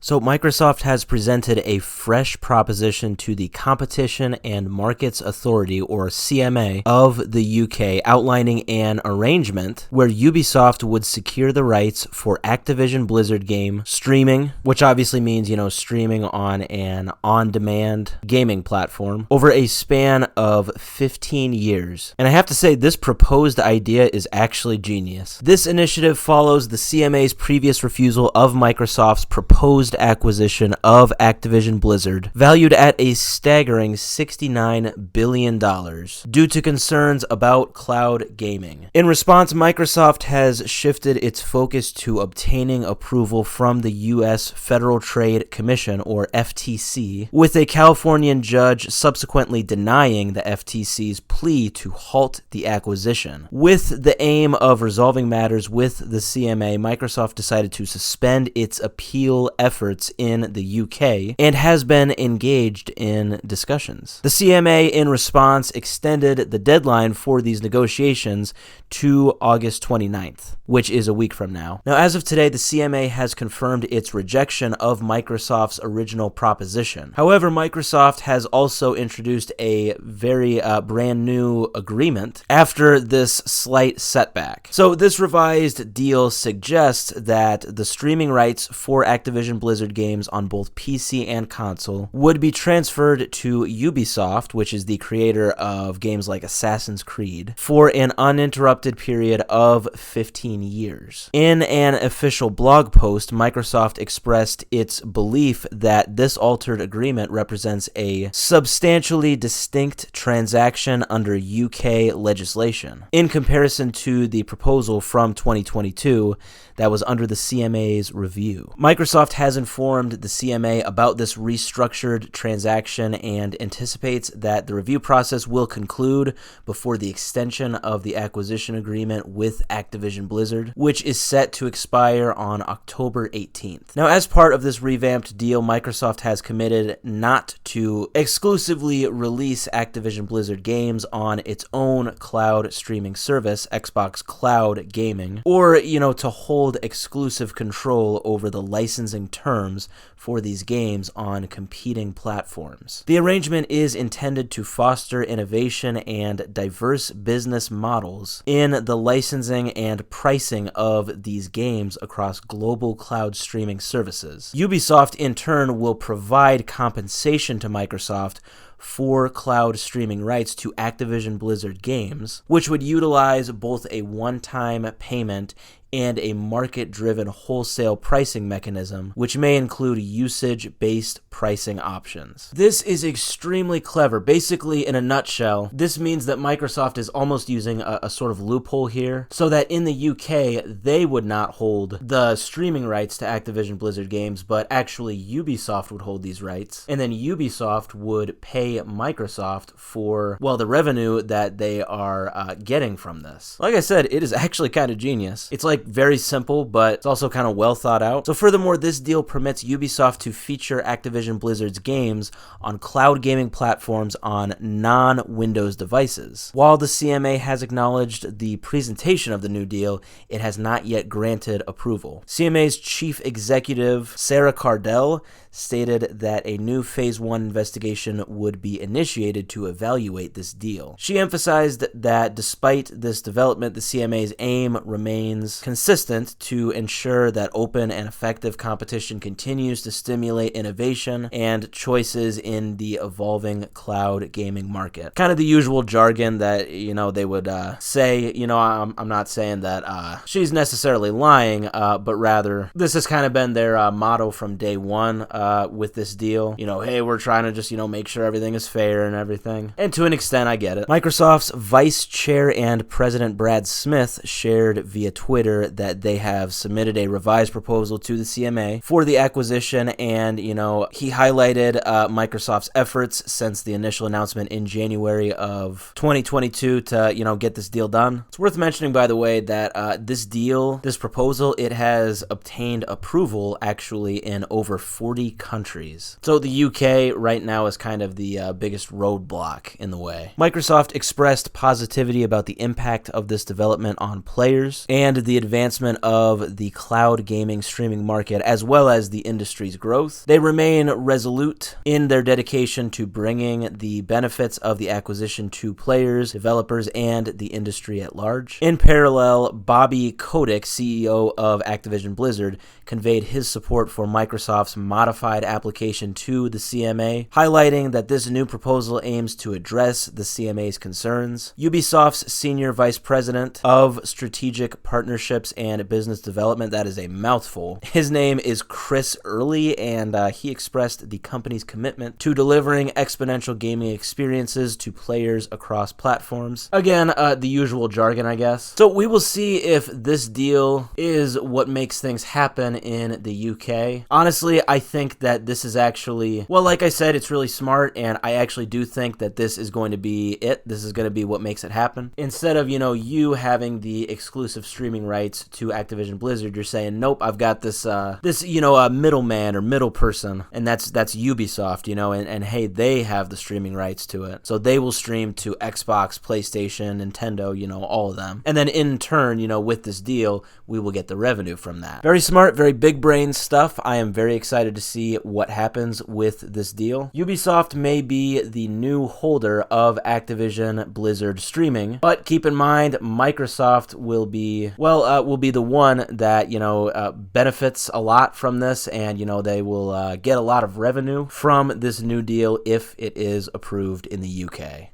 So Microsoft has presented a fresh proposition to the Competition and Markets Authority, or CMA, of the UK, outlining an arrangement where Ubisoft would secure the rights for Activision Blizzard game streaming, which obviously means, streaming on an on-demand gaming platform, over a span of 15 years. And I have to say, this proposed idea is actually genius. This initiative follows the CMA's previous refusal of Microsoft's proposed acquisition of Activision Blizzard, valued at a staggering $69 billion, due to concerns about cloud gaming. In response, Microsoft has shifted its focus to obtaining approval from the U.S. Federal Trade Commission, or FTC, with a Californian judge subsequently denying the FTC's plea to halt the acquisition. With the aim of resolving matters with the CMA, Microsoft decided to suspend its appeal efforts in the UK and has been engaged in discussions. The CMA, in response, extended the deadline for these negotiations to August 29th, which is a week from now. Now, as of today, the CMA has confirmed its rejection of Microsoft's original proposition. However, Microsoft has also introduced a very brand new agreement after this slight setback. So this revised deal suggests that the streaming rights for Activision Blizzard games on both PC and console would be transferred to Ubisoft, which is the creator of games like Assassin's Creed, for an uninterrupted period of 15 years. In an official blog post, Microsoft expressed its belief that this altered agreement represents a substantially distinct transaction under UK legislation, in comparison to the proposal from 2022 that was under the CMA's review. Microsoft has informed the CMA about this restructured transaction and anticipates that the review process will conclude before the extension of the acquisition agreement with Activision Blizzard, which is set to expire on October 18th. Now, as part of this revamped deal, Microsoft has committed not to exclusively release Activision Blizzard games on its own cloud streaming service, Xbox Cloud Gaming, or, to hold exclusive control over the licensing terms for these games on competing platforms. The arrangement is intended to foster innovation and diverse business models in the licensing and pricing of these games across global cloud streaming services. Ubisoft, in turn, will provide compensation to Microsoft for cloud streaming rights to Activision Blizzard games, which would utilize both a one-time payment and a market-driven wholesale pricing mechanism, which may include usage-based pricing options. This is extremely clever. Basically, in a nutshell, this means that Microsoft is almost using a sort of loophole here, so that in the UK, they would not hold the streaming rights to Activision Blizzard games, but actually Ubisoft would hold these rights, and then Ubisoft would pay Microsoft for, the revenue that they are getting from this. Like I said, it is actually kind of genius. It's very simple, but it's also kind of well thought out. So furthermore, this deal permits Ubisoft to feature Activision Blizzard's games on cloud gaming platforms on non-Windows devices. While the CMA has acknowledged the presentation of the new deal, it has not yet granted approval. CMA's chief executive, Sarah Cardell, stated that a new Phase 1 investigation would be initiated to evaluate this deal. She emphasized that despite this development, the CMA's aim remains consistent to ensure that open and effective competition continues to stimulate innovation and choices in the evolving cloud gaming market. Kind of the usual jargon that, they would say. I'm not saying that she's necessarily lying, but rather this has kind of been their motto from day one with this deal. Hey, we're trying to just, make sure everything is fair and everything. And to an extent, I get it. Microsoft's Vice Chair and President Brad Smith shared via Twitter that they have submitted a revised proposal to the CMA for the acquisition, and, he highlighted Microsoft's efforts since the initial announcement in January of 2022 to, get this deal done. It's worth mentioning, by the way, that this proposal, it has obtained approval actually in over 40 countries. So the UK right now is kind of the biggest roadblock in the way. Microsoft expressed positivity about the impact of this development on players and the advancement of the cloud gaming streaming market as well as the industry's growth. They remain resolute in their dedication to bringing the benefits of the acquisition to players, developers, and the industry at large. In parallel, Bobby Kotick, CEO of Activision Blizzard, conveyed his support for Microsoft's modified application to the CMA, highlighting that this new proposal aims to address the CMA's concerns. Ubisoft's Senior Vice President of Strategic Partnerships and Business Development, that is a mouthful. His name is Chris Early, and he expressed the company's commitment to delivering exponential gaming experiences to players across platforms. Again, the usual jargon, I guess. So we will see if this deal is what makes things happen in the UK. Honestly, I think that this is actually, well, like I said, it's really smart, and I actually do think that this is going to be it. This is going to be what makes it happen. Instead of, you having the exclusive streaming rights to Activision Blizzard, you're saying, nope, I've got this middleman or middle person, and that's Ubisoft, and hey, they have the streaming rights to it. So they will stream to Xbox, PlayStation, Nintendo, all of them. And then in turn, with this deal, we will get the revenue from that. Very smart, very big brain stuff. I am very excited to see what happens with this deal. Ubisoft may be the new holder of Activision Blizzard streaming, but keep in mind, Microsoft will be the one that, benefits a lot from this, and, they will get a lot of revenue from this new deal if it is approved in the UK.